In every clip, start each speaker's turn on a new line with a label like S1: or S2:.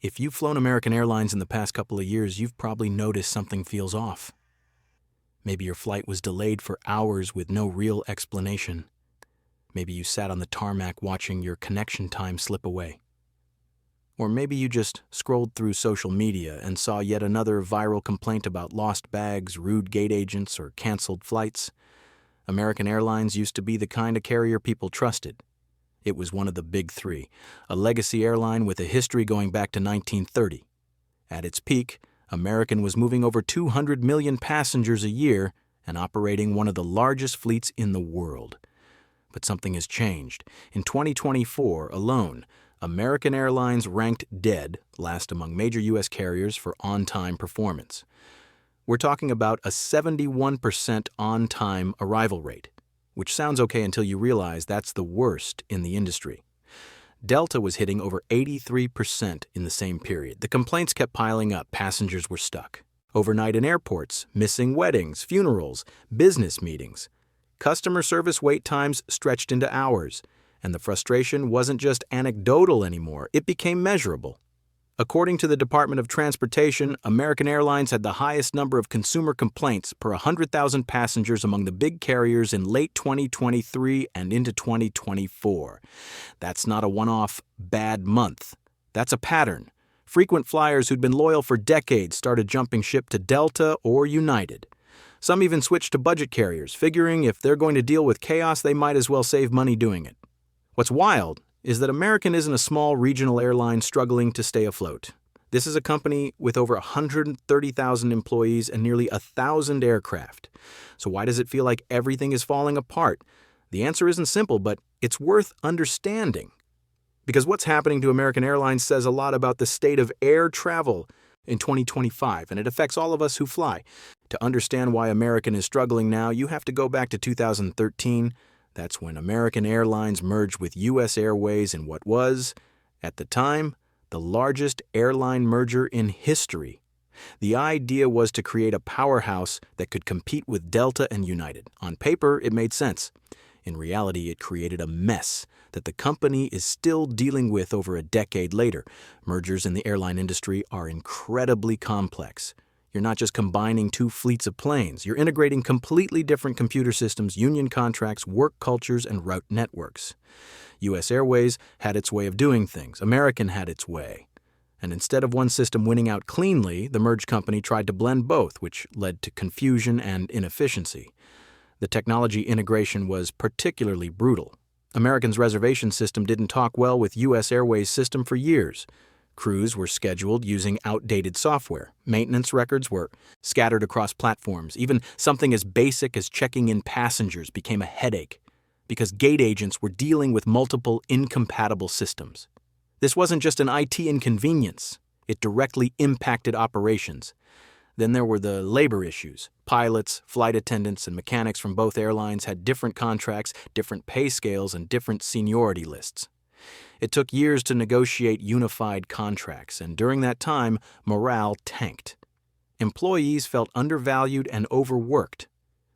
S1: If you've flown American Airlines in the past couple of years, you've probably noticed something feels off. Maybe your flight was delayed for hours with no real explanation. Maybe you sat on the tarmac watching your connection time slip away. Or maybe you just scrolled through social media and saw yet another viral complaint about lost bags, rude gate agents, or canceled flights. American Airlines used to be the kind of carrier people trusted. It was one of the big three, a legacy airline with a history going back to 1930. At its peak, American was moving over 200 million passengers a year and operating one of the largest fleets in the world. But something has changed. In 2024 alone, American Airlines ranked dead last among major U.S. carriers for on-time performance. We're talking about a 71% on-time arrival rate, which sounds okay until you realize that's the worst in the industry. Delta was hitting over 83% in the same period. The complaints kept piling up. Passengers were stuck. Overnight in airports, missing weddings, funerals, business meetings. Customer service wait times stretched into hours, and the frustration wasn't just anecdotal anymore, it became measurable. According to the Department of Transportation, American Airlines had the highest number of consumer complaints per 100,000 passengers among the big carriers in late 2023 and into 2024. That's not a one-off bad month. That's a pattern. Frequent flyers who'd been loyal for decades started jumping ship to Delta or United. Some even switched to budget carriers, figuring if they're going to deal with chaos, they might as well save money doing it. What's wild is that American isn't a small regional airline struggling to stay afloat. This is a company with over 130,000 employees and nearly 1,000 aircraft. So why does it feel like everything is falling apart? The answer isn't simple, but it's worth understanding. Because what's happening to American Airlines says a lot about the state of air travel in 2025, and it affects all of us who fly. To understand why American is struggling now, you have to go back to 2013. That's when American Airlines merged with U.S. Airways in what was, at the time, the largest airline merger in history. The idea was to create a powerhouse that could compete with Delta and United. On paper, it made sense. In reality, it created a mess that the company is still dealing with over a decade later. Mergers in the airline industry are incredibly complex. You're not just combining two fleets of planes. You're integrating completely different computer systems, union contracts, work cultures, and route networks. U.S. Airways had its way of doing things. American had its way. And instead of one system winning out cleanly, the merged company tried to blend both, which led to confusion and inefficiency. The technology integration was particularly brutal. American's reservation system didn't talk well with U.S. Airways' system for years. Crews were scheduled using outdated software. Maintenance records were scattered across platforms. Even something as basic as checking in passengers became a headache because gate agents were dealing with multiple incompatible systems. This wasn't just an IT inconvenience. It directly impacted operations. Then there were the labor issues. Pilots, flight attendants, and mechanics from both airlines had different contracts, different pay scales, and different seniority lists. It took years to negotiate unified contracts, and during that time, morale tanked. Employees felt undervalued and overworked.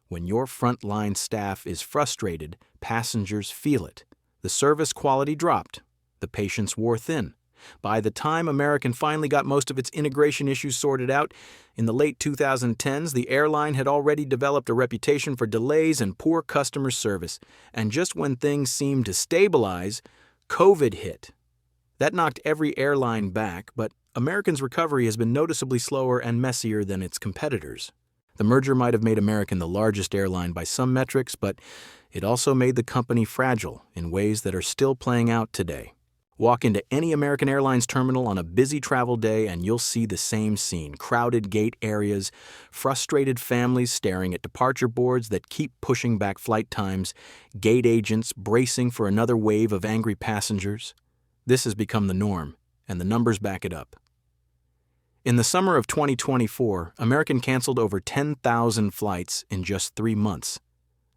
S1: When your frontline staff is frustrated, passengers feel it. The service quality dropped. The patience wore thin. By the time American finally got most of its integration issues sorted out, in the late 2010s, the airline had already developed a reputation for delays and poor customer service. And just when things seemed to stabilize, COVID hit. That knocked every airline back, but American's recovery has been noticeably slower and messier than its competitors. The merger might have made American the largest airline by some metrics, but it also made the company fragile in ways that are still playing out today. Walk into any American Airlines terminal on a busy travel day and you'll see the same scene. Crowded gate areas, frustrated families staring at departure boards that keep pushing back flight times, gate agents bracing for another wave of angry passengers. This has become the norm, and the numbers back it up. In the summer of 2024, American canceled over 10,000 flights in just 3 months.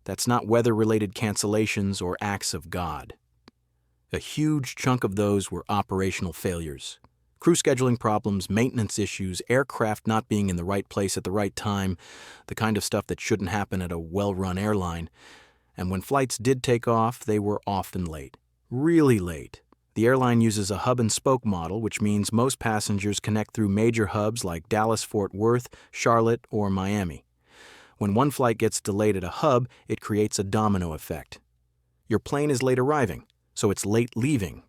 S1: That's not weather-related cancellations or acts of God. A huge chunk of those were operational failures. Crew scheduling problems, maintenance issues, aircraft not being in the right place at the right time, the kind of stuff that shouldn't happen at a well-run airline. And when flights did take off, they were often late. Really late. The airline uses a hub-and-spoke model, which means most passengers connect through major hubs like Dallas-Fort Worth, Charlotte, or Miami. When one flight gets delayed at a hub, it creates a domino effect. Your plane is late arriving, so it's late leaving.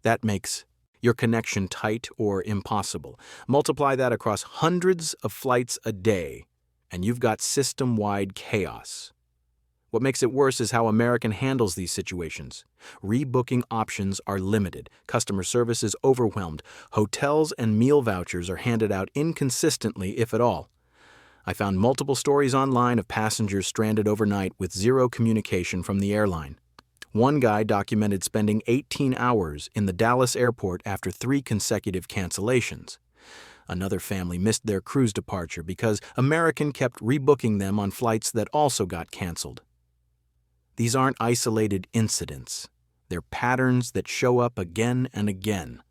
S1: That makes your connection tight or impossible. Multiply that across hundreds of flights a day, and you've got system-wide chaos. What makes it worse is how American handles these situations. Rebooking options are limited. Customer service is overwhelmed. Hotels and meal vouchers are handed out inconsistently, if at all. I found multiple stories online of passengers stranded overnight with zero communication from the airline. One guy documented spending 18 hours in the Dallas airport after 3 consecutive cancellations. Another family missed their cruise departure because American kept rebooking them on flights that also got canceled. These aren't isolated incidents. They're patterns that show up again and again.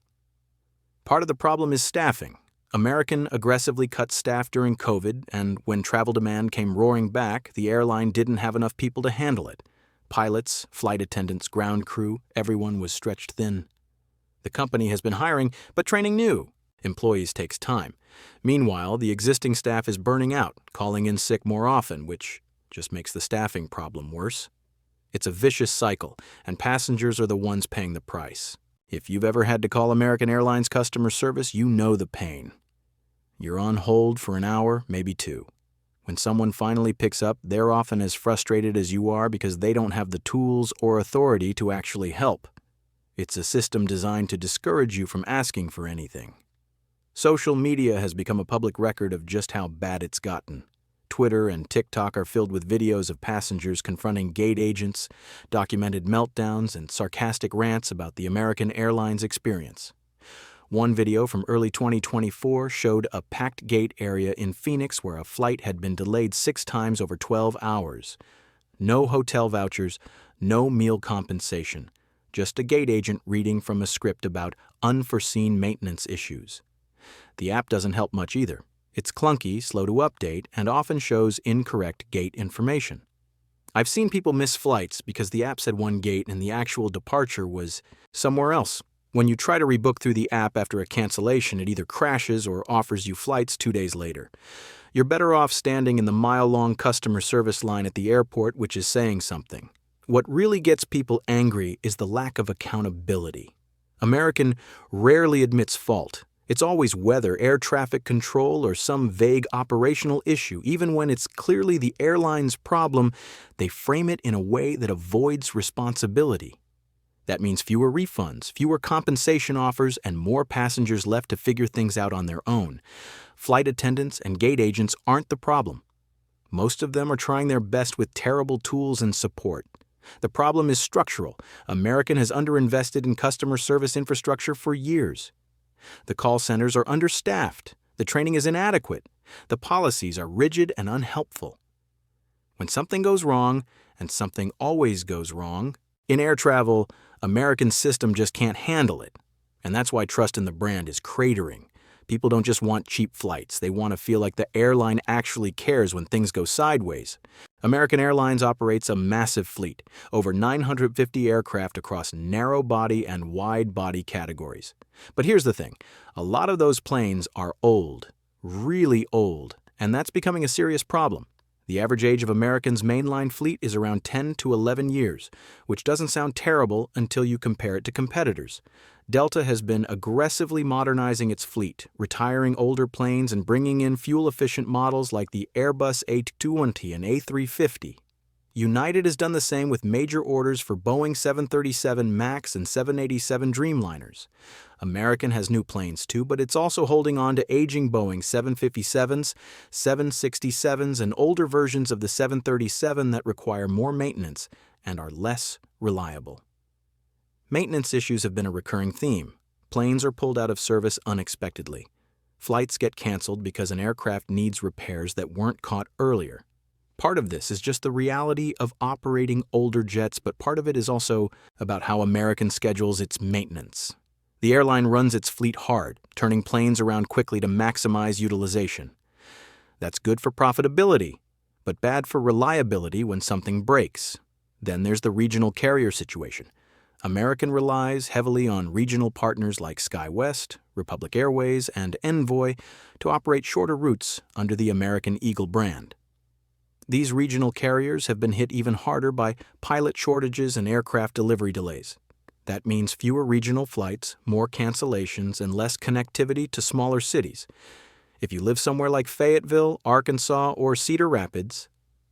S1: Part of the problem is staffing. American aggressively cut staff during COVID, and when travel demand came roaring back, the airline didn't have enough people to handle it. Pilots, flight attendants, ground crew, everyone was stretched thin. The company has been hiring, but training new employees takes time. Meanwhile, the existing staff is burning out, calling in sick more often, which just makes the staffing problem worse. It's a vicious cycle, and passengers are the ones paying the price. If you've ever had to call American Airlines customer service, you know the pain. You're on hold for an hour, maybe 2. When someone finally picks up, they're often as frustrated as you are because they don't have the tools or authority to actually help. It's a system designed to discourage you from asking for anything. Social media has become a public record of just how bad it's gotten. Twitter and TikTok are filled with videos of passengers confronting gate agents, documented meltdowns, and sarcastic rants about the American Airlines experience. One video from early 2024 showed a packed gate area in Phoenix where a flight had been delayed 6 times over 12 hours. No hotel vouchers, no meal compensation, just a gate agent reading from a script about unforeseen maintenance issues. The app doesn't help much either. It's clunky, slow to update, and often shows incorrect gate information. I've seen people miss flights because the app said one gate and the actual departure was somewhere else. When you try to rebook through the app after a cancellation, it either crashes or offers you flights 2 days later. You're better off standing in the mile-long customer service line at the airport, which is saying something. What really gets people angry is the lack of accountability. American rarely admits fault. It's always weather, air traffic control, or some vague operational issue. Even when it's clearly the airline's problem, they frame it in a way that avoids responsibility. That means fewer refunds, fewer compensation offers, and more passengers left to figure things out on their own. Flight attendants and gate agents aren't the problem. Most of them are trying their best with terrible tools and support. The problem is structural. American has underinvested in customer service infrastructure for years. The call centers are understaffed. The training is inadequate. The policies are rigid and unhelpful. When something goes wrong, and something always goes wrong, in air travel, American's system just can't handle it. And that's why trust in the brand is cratering. People don't just want cheap flights. They want to feel like the airline actually cares when things go sideways. American Airlines operates a massive fleet, over 950 aircraft across narrow-body and wide-body categories. But here's the thing. A lot of those planes are old, really old, and that's becoming a serious problem. The average age of American's mainline fleet is around 10 to 11 years, which doesn't sound terrible until you compare it to competitors. Delta has been aggressively modernizing its fleet, retiring older planes and bringing in fuel-efficient models like the Airbus A220 and A350. United has done the same with major orders for Boeing 737 MAX and 787 Dreamliners. American has new planes too, but it's also holding on to aging Boeing 757s, 767s, and older versions of the 737 that require more maintenance and are less reliable. Maintenance issues have been a recurring theme. Planes are pulled out of service unexpectedly. Flights get canceled because an aircraft needs repairs that weren't caught earlier. Part of this is just the reality of operating older jets, but part of it is also about how American schedules its maintenance. The airline runs its fleet hard, turning planes around quickly to maximize utilization. That's good for profitability, but bad for reliability when something breaks. Then there's the regional carrier situation. American relies heavily on regional partners like SkyWest, Republic Airways, and Envoy to operate shorter routes under the American Eagle brand. These regional carriers have been hit even harder by pilot shortages and aircraft delivery delays. That means fewer regional flights, more cancellations, and less connectivity to smaller cities. If you live somewhere like Fayetteville, Arkansas, or Cedar Rapids,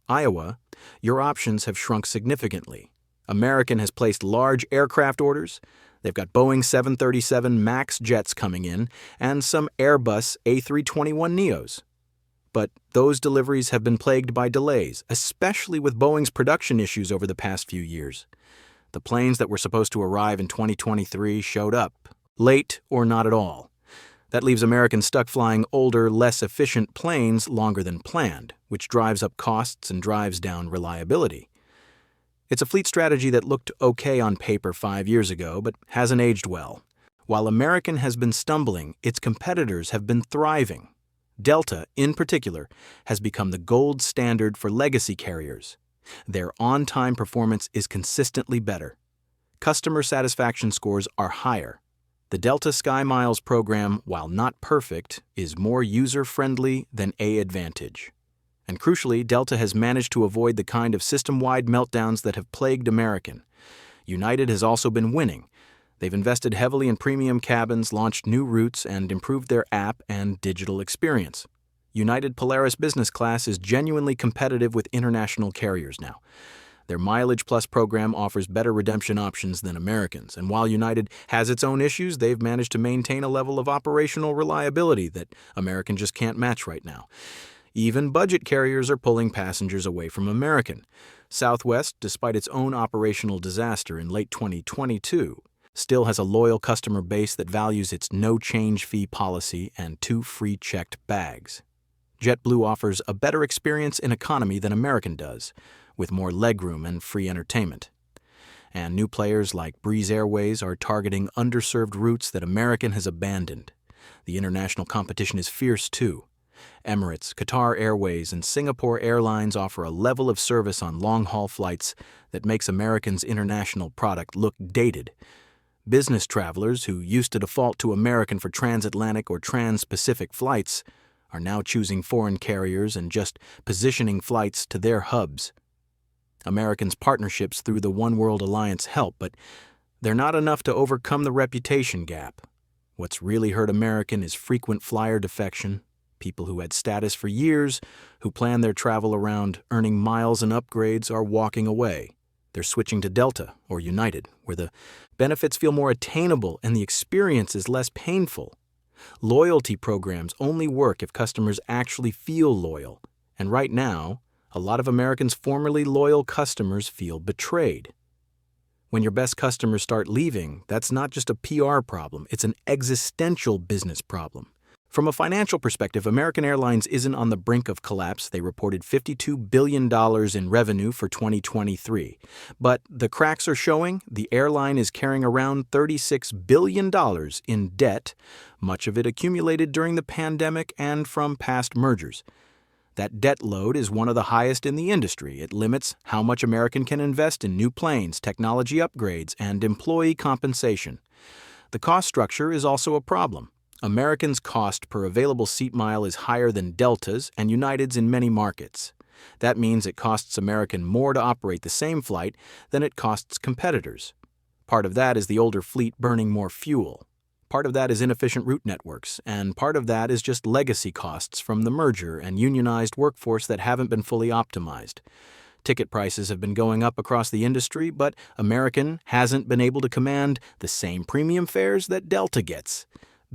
S1: Iowa, your options have shrunk significantly. American has placed large aircraft orders. They've got Boeing 737 MAX jets coming in and some Airbus A321neos. But those deliveries have been plagued by delays, especially with Boeing's production issues over the past few years. The planes that were supposed to arrive in 2023 showed up, late or not at all. That leaves American stuck flying older, less efficient planes longer than planned, which drives up costs and drives down reliability. It's a fleet strategy that looked okay on paper 5 years ago, but hasn't aged well. While American has been stumbling, its competitors have been thriving. Delta, in particular, has become the gold standard for legacy carriers. Their on-time performance is consistently better. Customer satisfaction scores are higher. The Delta SkyMiles program, while not perfect, is more user-friendly than AAdvantage. And crucially, Delta has managed to avoid the kind of system-wide meltdowns that have plagued American. United has also been winning. They've invested heavily in premium cabins, launched new routes, and improved their app and digital experience. United Polaris Business Class is genuinely competitive with international carriers now. Their Mileage Plus program offers better redemption options than American's, and while United has its own issues, they've managed to maintain a level of operational reliability that American just can't match right now. Even budget carriers are pulling passengers away from American. Southwest, despite its own operational disaster in late 2022, still has a loyal customer base that values its no-change fee policy and 2 free checked bags. JetBlue offers a better experience in economy than American does, with more legroom and free entertainment. And new players like Breeze Airways are targeting underserved routes that American has abandoned. The international competition is fierce, too. Emirates, Qatar Airways, and Singapore Airlines offer a level of service on long-haul flights that makes American's international product look dated. Business travelers who used to default to American for transatlantic or trans-Pacific flights are now choosing foreign carriers and just positioning flights to their hubs. American's partnerships through the One World Alliance help, but they're not enough to overcome the reputation gap. What's really hurt American is frequent flyer defection, people who had status for years, who plan their travel around earning miles and upgrades, are walking away. They're switching to Delta or United, where the benefits feel more attainable and the experience is less painful. Loyalty programs only work if customers actually feel loyal, and right now, a lot of Americans' formerly loyal customers feel betrayed. When your best customers start leaving, that's not just a PR problem, it's an existential business problem. From a financial perspective, American Airlines isn't on the brink of collapse. They reported $52 billion in revenue for 2023. But the cracks are showing. The airline is carrying around $36 billion in debt, much of it accumulated during the pandemic and from past mergers. That debt load is one of the highest in the industry. It limits how much American can invest in new planes, technology upgrades, and employee compensation. The cost structure is also a problem. American's cost per available seat mile is higher than Delta's and United's in many markets. That means it costs American more to operate the same flight than it costs competitors. Part of that is the older fleet burning more fuel. Part of that is inefficient route networks, and part of that is just legacy costs from the merger and unionized workforce that haven't been fully optimized. Ticket prices have been going up across the industry, but American hasn't been able to command the same premium fares that Delta gets.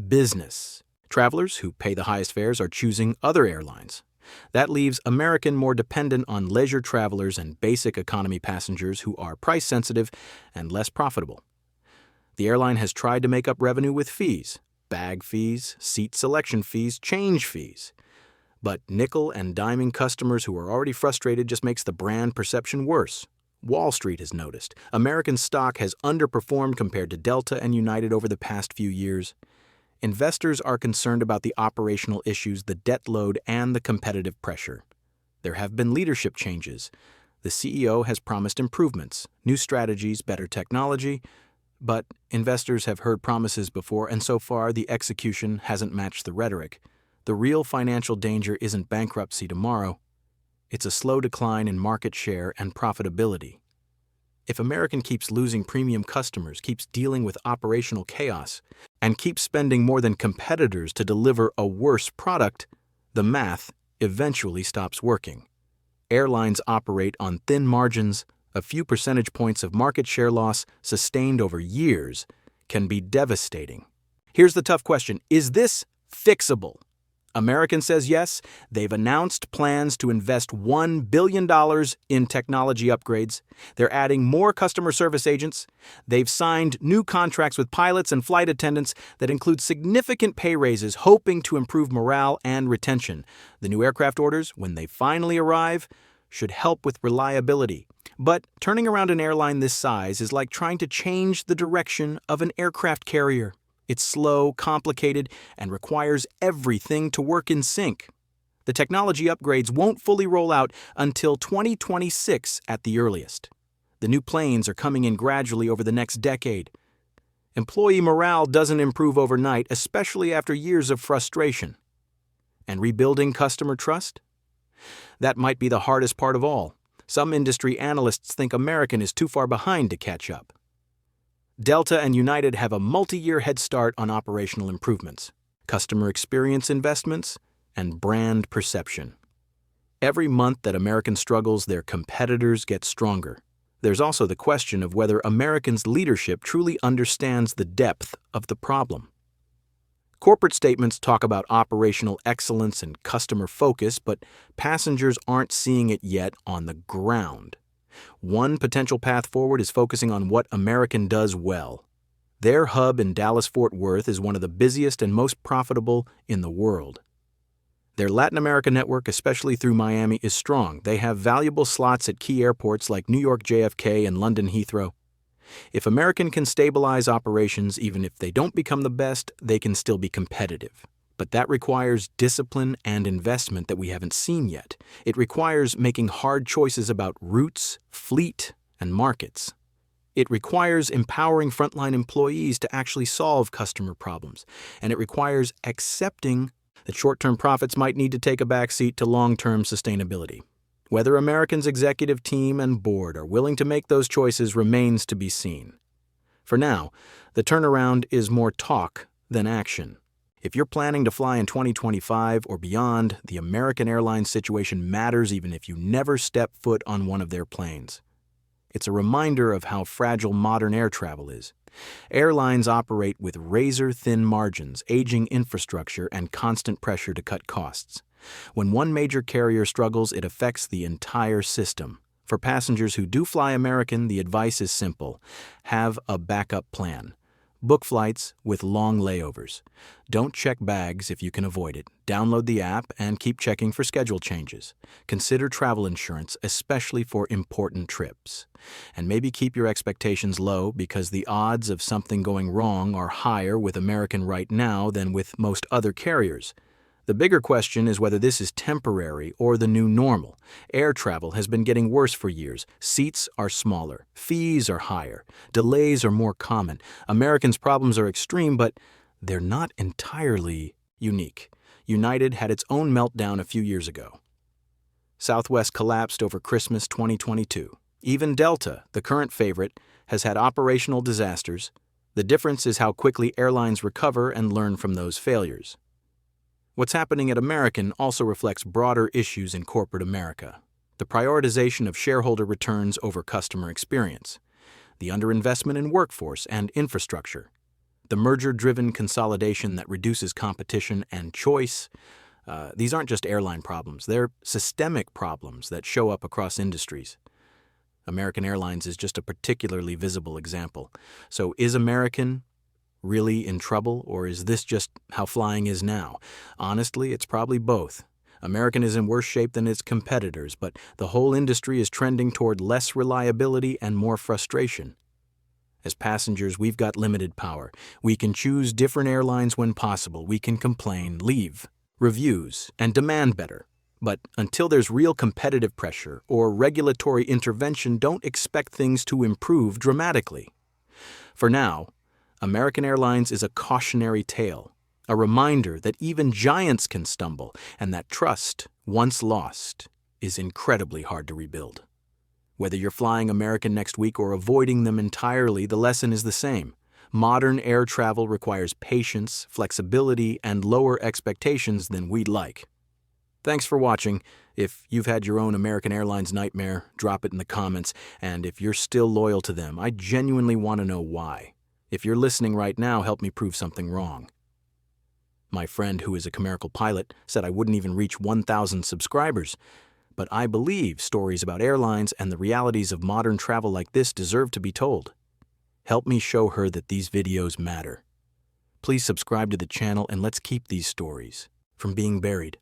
S1: Business. Travelers who pay the highest fares are choosing other airlines. That leaves American more dependent on leisure travelers and basic economy passengers who are price-sensitive and less profitable. The airline has tried to make up revenue with fees, bag fees, seat selection fees, change fees. But nickel and diming customers who are already frustrated just makes the brand perception worse. Wall Street has noticed. American stock has underperformed compared to Delta and United over the past few years. Investors are concerned about the operational issues, the debt load, and the competitive pressure. There have been leadership changes. The CEO has promised improvements, new strategies, better technology, But investors have heard promises before, and so far the execution hasn't matched the rhetoric. The real financial danger isn't bankruptcy tomorrow. It's a slow decline in market share and profitability. If American keeps losing premium customers, keeps dealing with operational chaos, and keeps spending more than competitors to deliver a worse product, the math eventually stops working. Airlines operate on thin margins. A few percentage points of market share loss sustained over years can be devastating. Here's the tough question. Is this fixable? American says yes. They've announced plans to invest $1 billion in technology upgrades. They're adding more customer service agents. They've signed new contracts with pilots and flight attendants that include significant pay raises, hoping to improve morale and retention. The new aircraft orders, when they finally arrive, should help with reliability. But turning around an airline this size is like trying to change the direction of an aircraft carrier. It's slow, complicated, and requires everything to work in sync. The technology upgrades won't fully roll out until 2026 at the earliest. The new planes are coming in gradually over the next decade. Employee morale doesn't improve overnight, especially after years of frustration. And rebuilding customer trust? That might be the hardest part of all. Some industry analysts think American is too far behind to catch up. Delta and United have a multi-year head start on operational improvements, customer experience investments, and brand perception. Every month that American struggles, their competitors get stronger. There's also the question of whether American's leadership truly understands the depth of the problem. Corporate statements talk about operational excellence and customer focus, but passengers aren't seeing it yet on the ground. One potential path forward is focusing on what American does well. Their hub in Dallas-Fort Worth is one of the busiest and most profitable in the world. Their Latin America network, especially through Miami, is strong. They have valuable slots at key airports like New York JFK and London Heathrow. If American can stabilize operations, even if they don't become the best, they can still be competitive. But that requires discipline and investment that we haven't seen yet. It requires making hard choices about routes, fleet, and markets. It requires empowering frontline employees to actually solve customer problems. And it requires accepting that short-term profits might need to take a backseat to long-term sustainability. Whether American's executive team and board are willing to make those choices remains to be seen. For now, the turnaround is more talk than action. If you're planning to fly in 2025 or beyond, the American Airlines situation matters even if you never step foot on one of their planes. It's a reminder of how fragile modern air travel is. Airlines operate with razor-thin margins, aging infrastructure, and constant pressure to cut costs. When one major carrier struggles, it affects the entire system. For passengers who do fly American, the advice is simple. Have a backup plan. Book flights with long layovers. Don't check bags if you can avoid it. Download the app and keep checking for schedule changes. Consider travel insurance, especially for important trips. And maybe keep your expectations low because the odds of something going wrong are higher with American right now than with most other carriers. The bigger question is whether this is temporary or the new normal. Air travel has been getting worse for years. Seats are smaller. Fees are higher. Delays are more common. Americans' problems are extreme, but they're not entirely unique. United had its own meltdown a few years ago. Southwest collapsed over Christmas 2022. Even Delta, the current favorite, has had operational disasters. The difference is how quickly airlines recover and learn from those failures. What's happening at American also reflects broader issues in corporate America. The prioritization of shareholder returns over customer experience, the underinvestment in workforce and infrastructure, the merger-driven consolidation that reduces competition and choice. These aren't just airline problems. They're systemic problems that show up across industries. American Airlines is just a particularly visible example. So is American really in trouble, or is this just how flying is now? Honestly, it's probably both. American is in worse shape than its competitors, but the whole industry is trending toward less reliability and more frustration. As passengers, we've got limited power. We can choose different airlines when possible. We can complain, leave reviews, and demand better. But until there's real competitive pressure or regulatory intervention, don't expect things to improve dramatically. For now, American Airlines is a cautionary tale, a reminder that even giants can stumble and that trust, once lost, is incredibly hard to rebuild. Whether you're flying American next week or avoiding them entirely, the lesson is the same. Modern air travel requires patience, flexibility, and lower expectations than we'd like. Thanks for watching. If you've had your own American Airlines nightmare, drop it in the comments, and if you're still loyal to them, I genuinely want to know why. If you're listening right now, help me prove something wrong. My friend, who is a Comerical pilot, said I wouldn't even reach 1,000 subscribers, but I believe stories about airlines and the realities of modern travel like this deserve to be told. Help me show her that these videos matter. Please subscribe to the channel and let's keep these stories from being buried.